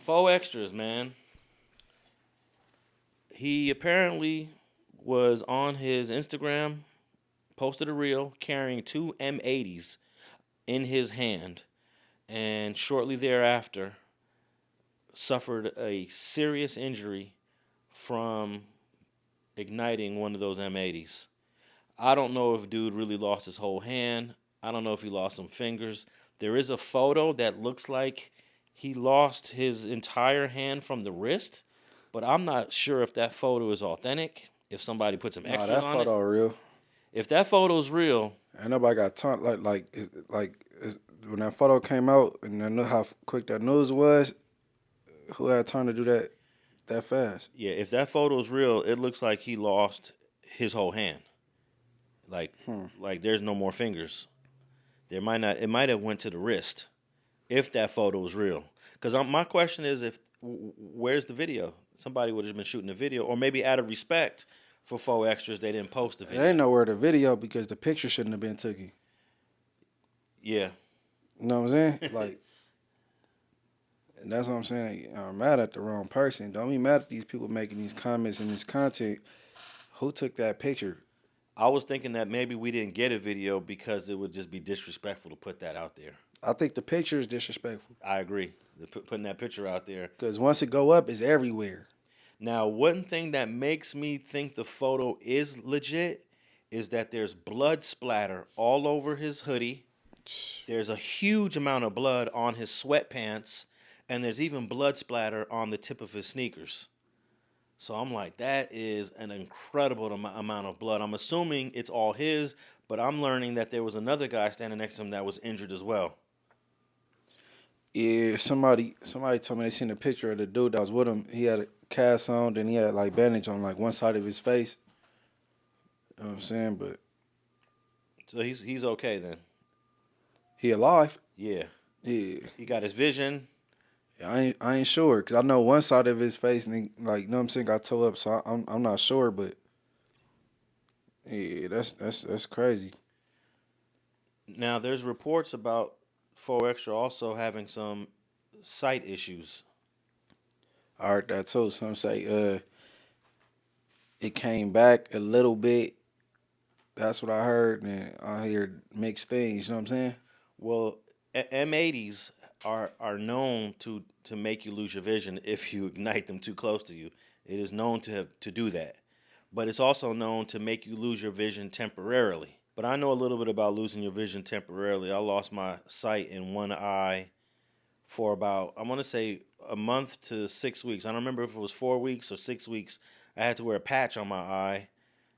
Faux extras, man. He apparently was on his Instagram, posted a reel carrying two M80s in his hand, and shortly thereafter suffered a serious injury from igniting one of those M80s. I don't know if dude really lost his whole hand. I don't know if he lost some fingers. There is a photo that looks like he lost his entire hand from the wrist, but I'm not sure if that photo is authentic. If somebody put some Nah, extras that on photo it. real. If that photo's real, Ain't nobody got time. When that photo came out, and I knew how quick that news was. Who had time to do that fast? yeah, if that photo's real, it looks like he lost his whole hand. Like there's no more fingers. There might not. It might have went to the wrist, if that photo is real. Because my question is, where's the video? Somebody would have been shooting the video, or maybe out of respect for faux extras, they didn't post the It video. ain't nowhere the video because the picture shouldn't have been taken. Yeah. You know what I'm saying? Like, and that's what I'm saying. I'm mad at the wrong person. Don't be mad at these people making these comments and this content. Who took that picture? I was thinking that maybe we didn't get a video because it would just be disrespectful to put that out there. I think the picture is disrespectful. I agree. Putting that picture out there. Because once it go up, it's everywhere. Now, one thing that makes me think the photo is legit is that there's blood splatter all over his hoodie. There's a huge amount of blood on his sweatpants, and there's even blood splatter on the tip of his sneakers. So I'm like, that is an incredible amount of blood. I'm assuming it's all his, but I'm learning that there was another guy standing next to him that was injured as well. Yeah, somebody told me they seen a picture of the dude that was with him. He had a cast on, and he had like bandage on like one side of his face. You know what I'm saying? But So he's okay then. he alive. Yeah. Yeah. He got his vision. I ain't sure because I know one side of his face and like you know what I'm saying got tore up, so I'm not sure, but yeah, that's crazy. Now there's reports about Faux Extra also having some sight issues. I heard that too. Some say it came back a little bit. That's what I heard, and I hear mixed things. You know what I'm saying? Well, M80s are known to make you lose your vision if you ignite them too close to you. It is known to do that. But it's also known to make you lose your vision temporarily. But I know a little bit about losing your vision temporarily. I lost my sight in one eye for about, I want to say, a month to 6 weeks. I don't remember if it was 4 weeks or 6 weeks. I had to wear a patch on my eye.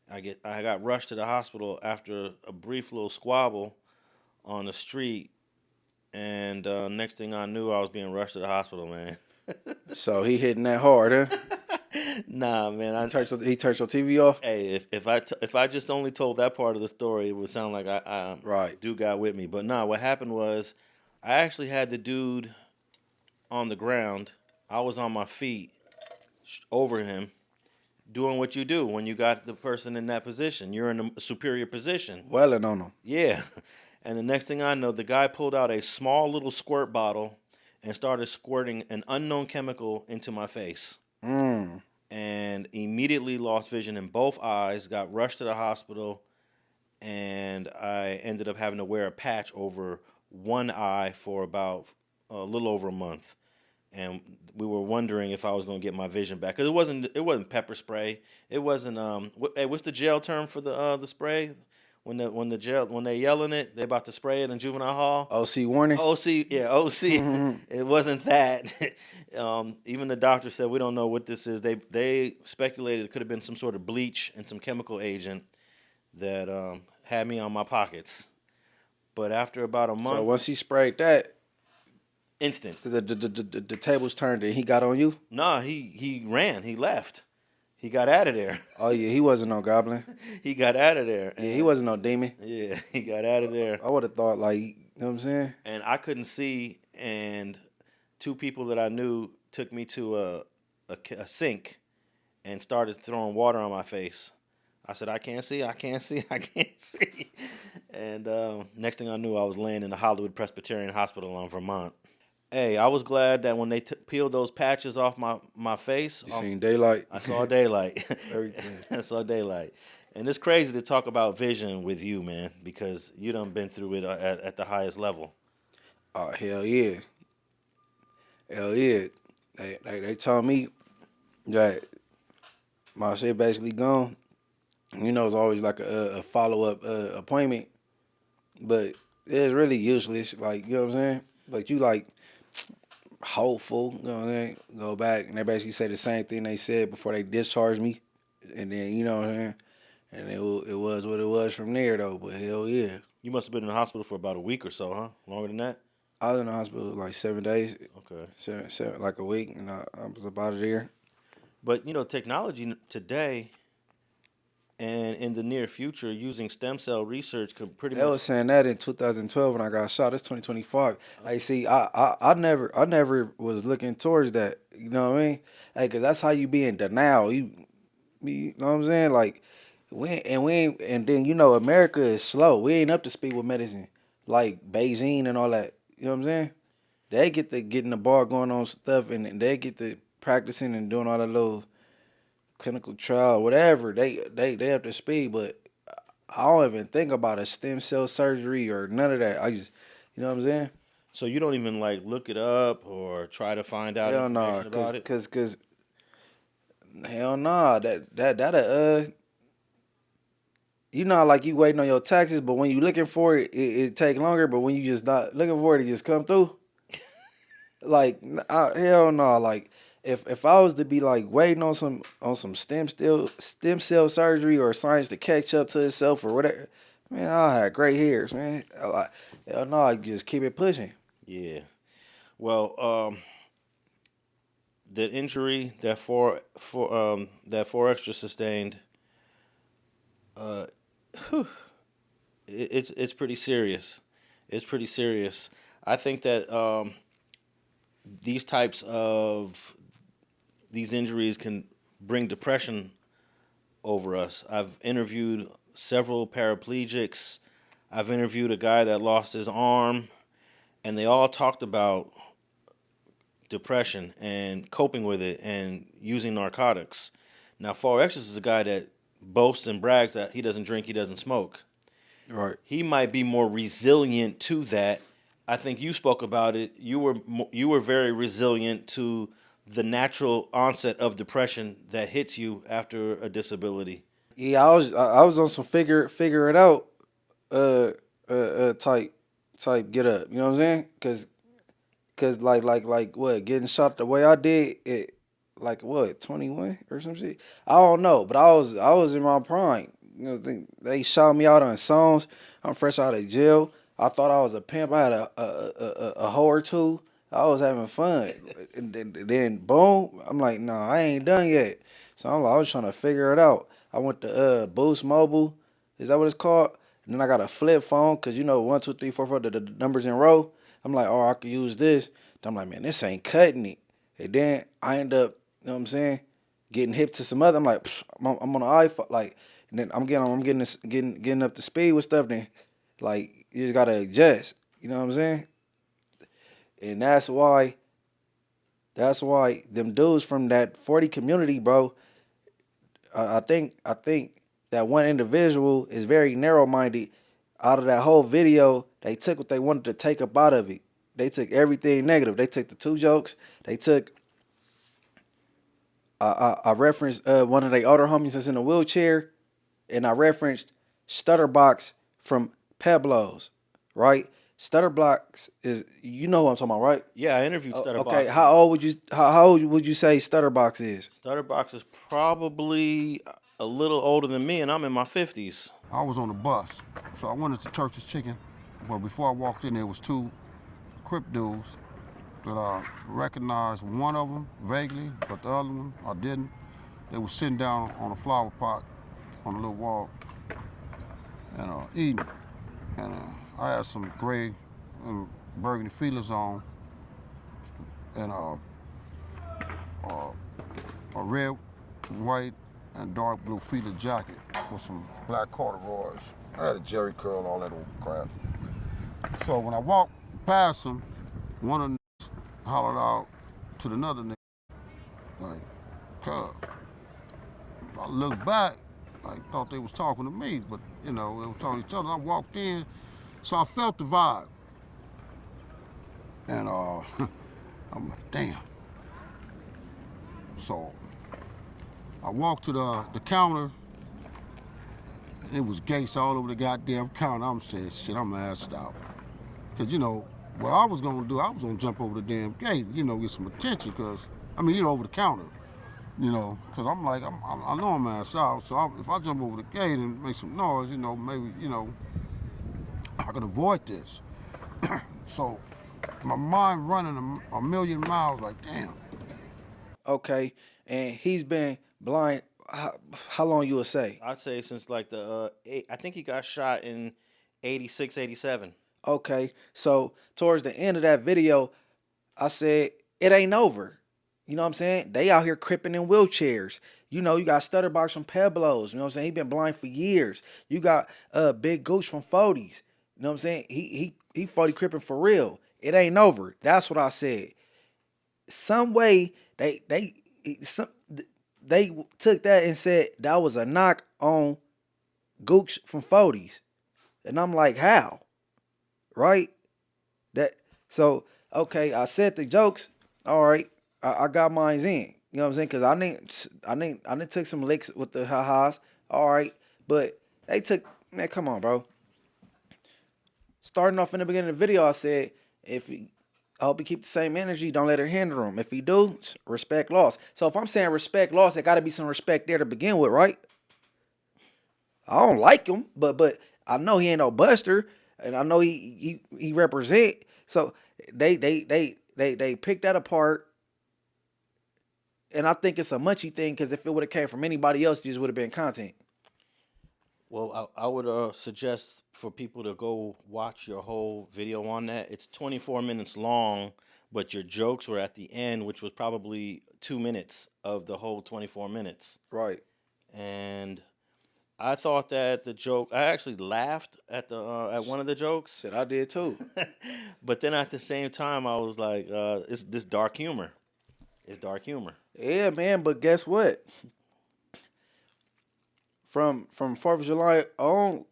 I got rushed to the hospital after a brief little squabble on the street, and next thing I knew, I was being rushed to the hospital, man. So he hitting that hard, huh? Nah, man. He turned your TV off. Hey, if I just only told that part of the story, it would sound like I Right. dude got with me. But nah, what happened was I actually had the dude on the ground. I was on my feet over him, doing what you do when you got the person in that position. You're in a superior position. Welling on him. Yeah. And the next thing I know, the guy pulled out a small little squirt bottle and started squirting an unknown chemical into my face. And immediately lost vision in both eyes, got rushed to the hospital, and I ended up having to wear a patch over one eye for about a little over a month. And we were wondering if I was going to get my vision back, because it wasn't pepper spray. It wasn't what's the jail term for the spray? When they yelling it, they about to spray it in juvenile hall. OC warning. OC. It wasn't that. Even the doctor said we don't know what this is. They speculated it could have been some sort of bleach and some chemical agent that had me on my pockets. But after about a month, So once he sprayed that, instant. the tables turned and he got on you. Nah, he ran. He left. He got out of there. Oh yeah, he wasn't no goblin. He got out of there. Yeah, he wasn't no demon. Yeah, he got out of there. I would have thought like, you know what I'm saying? And I couldn't see, and two people that I knew took me to a sink and started throwing water on my face. I said, I can't see. And next thing I knew, I was laying in the Hollywood Presbyterian Hospital in Vermont. Hey, I was glad that when they peeled those patches off my face, You seen daylight? I saw daylight. Everything. I saw daylight. And it's crazy to talk about vision with you, man, because you done been through it at the highest level. Oh, hell yeah. Hell yeah. They told me that my shit basically gone. You know, it's always like a follow-up appointment. But it's really useless. Like, you know what I'm saying? Like, you like hopeful, you know what I'm saying? Go back and they basically say the same thing they said before they discharged me. And then, you know what I'm saying? And it was what it was from there, though. But hell yeah. You must have been in the hospital for about a week or so, huh? Longer than that? I was in the hospital like 7 days. Okay. Seven, like a week, and I was about it there. But, technology today and in the near future, using stem cell research could pretty They much. was saying that in 2012 when I got shot. It's 2025. Like, see, I never was looking towards that. You know what I mean? Hey, cause that's how you be in denial. You know what I'm saying? Like, and then America is slow. We ain't up to speed with medicine, like Beijing and all that. You know what I'm saying? They get to getting the bar going on stuff, and they get to practicing and doing all that little clinical trial, whatever. They up to speed, but I don't even think about a stem cell surgery or none of that. I just, you know what I'm saying? So you don't even like look it up or try to find out Hell no, information about it? cause hell no, like you waiting on your taxes, but when you looking for it, it take longer. But when you just not looking for it, it just come through. Like hell no, like if I was to be like waiting on some stem cell surgery or science to catch up to itself or whatever, man, I had gray hairs, man. Like, hell no, I just keep it pushing. Yeah. Well, the injury that four extra sustained, it's pretty serious. It's pretty serious. I think that these types of these injuries can bring depression over us. I've interviewed several paraplegics. I've interviewed a guy that lost his arm, and they all talked about depression and coping with it and using narcotics. Now, 4X is a guy that boasts and brags that he doesn't drink, he doesn't smoke. Right. He might be more resilient to that. I think you spoke about it. You were very resilient to the natural onset of depression that hits you after a disability. Yeah, I was on some figure it out type get up. You know what I'm saying? Cause like what, getting shot the way I did it, like what, 21 or some shit. I don't know, but I was in my prime. You know, they shot me out on songs. I'm fresh out of jail. I thought I was a pimp. I had a hoe or two. I was having fun, and then boom, I'm like, nah, I ain't done yet. So I was trying to figure it out. I went to Boost Mobile. Is that what it's called? And then I got a flip phone, cause 1, 2, 3, 4, 4, the numbers in row. I'm like, oh, I could use this. Then I'm like, man, this ain't cutting it. And then I end up, you know what I'm saying, getting hip to some other. I'm like, I'm on the iPhone, like, and then I'm getting up to speed with stuff. Then, like, you just gotta adjust. You know what I'm saying? And that's why them dudes from that 40 community, bro. I think that one individual is very narrow minded. Out of that whole video, they took what they wanted to take up out of it. They took everything negative. They took the two jokes. They took. I referenced one of the older homies that's in a wheelchair, and I referenced Stutterbox from Peblos, right? Stutterbox is, you know what I'm talking about, right? Yeah, I interviewed Stutterbox. Okay, how old would you say Stutterbox is? Stutterbox is probably a little older than me, and I'm in my 50s. I was on the bus, so I went into Church's Chicken, but before I walked in, there was two Crip dudes that I recognized one of them vaguely, but the other one I didn't. They were sitting down on a flower pot on a little wall and eating. And I had some gray and burgundy feelers on and a red, white, and dark blue feeler jacket with some black corduroys. I had a jerry curl, all that old crap. So when I walked past them, one of them hollered out to another nigga, like, cuz. If I looked back, I thought they was talking to me, but they was talking to each other. I walked in, so I felt the vibe. And I'm like, damn. So I walked to the counter, and it was gates all over the goddamn counter. I'm saying, shit, I'm assed out. Cause what I was gonna do, I was gonna jump over the damn gate, get some attention, cause, over the counter. Cause I'm like, I know I'm assed out, so if I jump over the gate and make some noise, maybe, I could avoid this. So my mind running a million miles, like, damn. Okay, and he's been blind. How long you would say? I'd say since like I think he got shot in 86, 87. Okay, so towards the end of that video, I said it ain't over. You know what I'm saying? They out here cripping in wheelchairs. You got Stutterbox from Peblos. You know what I'm saying? He been blind for years. You got Big Gooch from 40s. You know what I'm saying? He 40 cripping for real. It ain't over. That's what I said. Some way they took that and said that was a knock on Gooch from 40s. And I'm like, how? Right? Okay, I said the jokes. All right, I got mines in. You know what I'm saying? Cause I didn't took some licks with the ha-has. All right, but they took, man, come on, bro. Starting off in the beginning of the video, I said, I hope he keep the same energy. Don't let it hinder him. If he do, respect lost. So if I'm saying respect lost, there got to be some respect there to begin with, right? I don't like him, but I know he ain't no buster, and I know he represent. So they picked that apart, and I think it's a Munchie thing because if it would have came from anybody else, it just would have been content. Well, I would suggest for people to go watch your whole video on that. It's 24 minutes long, but your jokes were at the end, which was probably 2 minutes of the whole 24 minutes. Right. And I thought that the joke, I actually laughed at one of the jokes. Said I did too. But then at the same time, I was like, it's this dark humor. It's dark humor. Yeah, man, but guess what? From 4th of July on,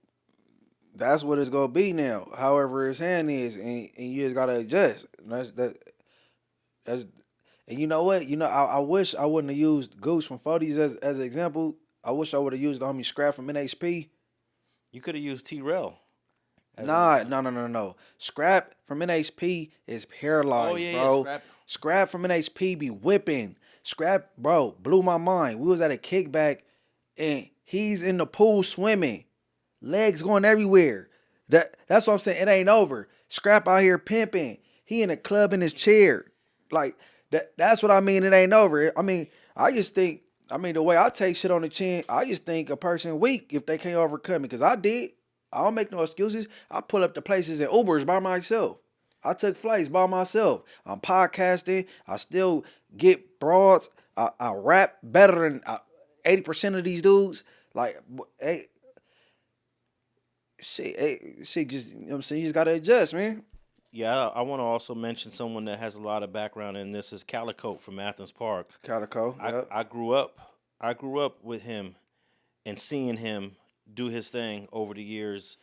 that's what it's gonna be now. However his hand is, and you just gotta adjust. That's and you know what? I wish I wouldn't have used Goose from 40s as an example. I wish I would have used the homie Scrap from NHP. You could have used T-Rail. No. Scrap from NHP is paralyzed, bro. Yeah, Scrap from NHP be whipping. Scrap, bro, blew my mind. We was at a kickback, and he's in the pool swimming, legs going everywhere. That's what I'm saying. It ain't over. Scrap out here pimping. He in a club in his chair. Like that's what I mean. It ain't over. I just think. The way I take shit on the chin, I just think a person weak if they can't overcome it. Because I did. I don't make no excuses. I pull up to places in Ubers by myself. I took flights by myself. I'm podcasting. I still get broads. I rap better than 80% of these dudes. Like, hey, shit, just, you know what I'm saying? You just got to adjust, man. Yeah, I want to also mention someone that has a lot of background in this is Calicote from Athens Park. Calico, yep. I grew up with him and seeing him do his thing over the years,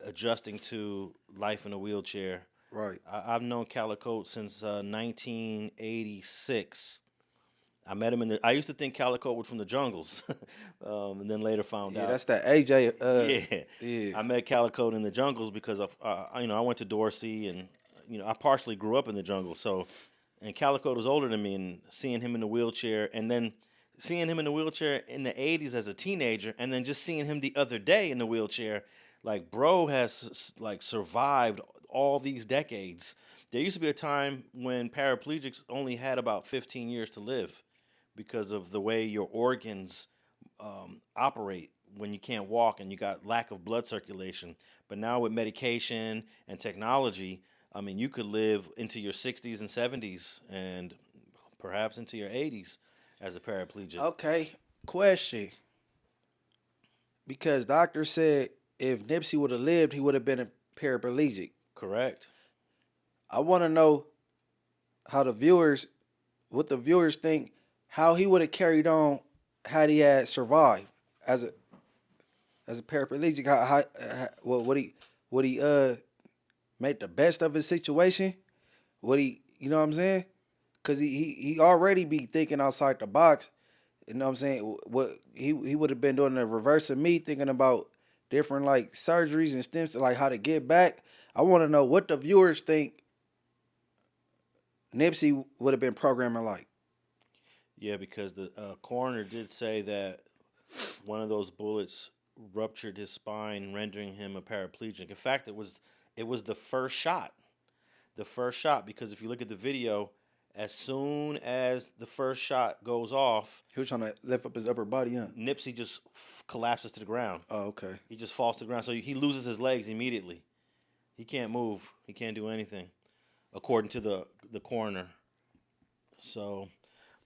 adjusting to life in a wheelchair. Right. I've known Calicote since 1986. I met him I used to think Calicote was from the jungles, and then later found out. Yeah, that's that AJ. Yeah. I met Calicote in the jungles because of I went to Dorsey, and I partially grew up in the jungle. So, and Calicote was older than me, and seeing him in the wheelchair, and then seeing him in the wheelchair in the 80s as a teenager, and then just seeing him the other day in the wheelchair, like bro has like survived all these decades. There used to be a time when paraplegics only had about 15 years to live, because of the way your organs operate when you can't walk and you got lack of blood circulation. But now with medication and technology, you could live into your 60s and 70s and perhaps into your 80s as a paraplegic. Okay, question. Because doctor said if Nipsey would have lived, he would have been a paraplegic. Correct. I want to know how the viewers, what the viewers think, how he would have carried on had he had survived as a paraplegic. Would he make the best of his situation? Would he, you know what I'm saying? Cause he already be thinking outside the box. You know what I'm saying? What he would have been doing the reverse of me, thinking about different like surgeries and stems, like how to get back. I want to know what the viewers think Nipsey would have been programming like. Yeah, because the coroner did say that one of those bullets ruptured his spine, rendering him a paraplegic. In fact, it was the first shot. The first shot, because if you look at the video, as soon as the first shot goes off, He was trying to lift up his upper body, huh? Nipsey just collapses to the ground. Oh, okay. He just falls to the ground. So he loses his legs immediately. He can't move. He can't do anything, according to the coroner. So,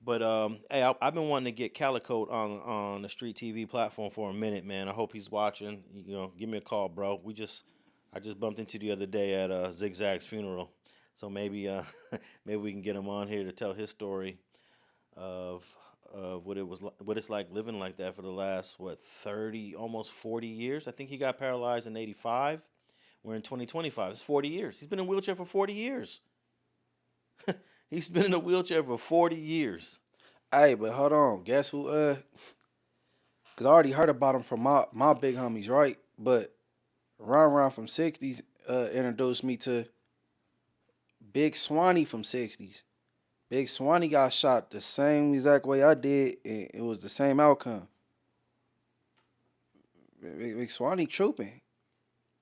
but hey, I've been wanting to get Calicote on the Street TV platform for a minute, man. I hope he's watching. You know, give me a call, bro. I just bumped into the other day at Zigzag's funeral, so maybe maybe we can get him on here to tell his story of what it's like living like that for the last 30, almost 40 years. I think he got paralyzed in '85. We're in 2025. It's 40 years. He's been in a wheelchair for 40 years. He's been in a wheelchair for 40 years. Hey, but hold on. Guess who? Cause I already heard about him from my big homies, right? But Ron from 60s introduced me to Big Swanee from 60s. Big Swanee got shot the same exact way I did, and it was the same outcome. Big Swanee trooping.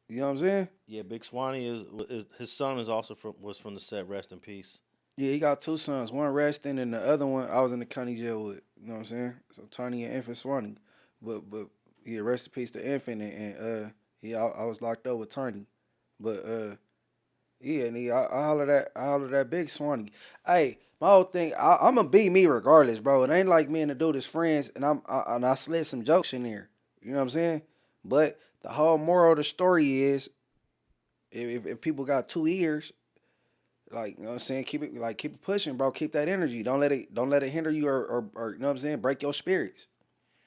You know what I'm saying? Yeah, Big Swanee is his son is also was from the set. Rest in peace. Yeah, he got two sons. One resting, and the other one I was in the county jail with. You know what I'm saying? So Tiny and Infant Swanee. But yeah, rest in peace to Infant, and I was locked up with Tiny. But yeah, and I hollered at Big Swanee. Hey, my whole thing, I'm gonna be me regardless, bro. It ain't like me and the dude is friends, and I slid some jokes in there. You know what I'm saying? But the whole moral of the story is, if people got 2 ears, like, you know what I'm saying, keep it pushing, bro. Keep that energy. Don't let it hinder you or you know what I'm saying, break your spirits.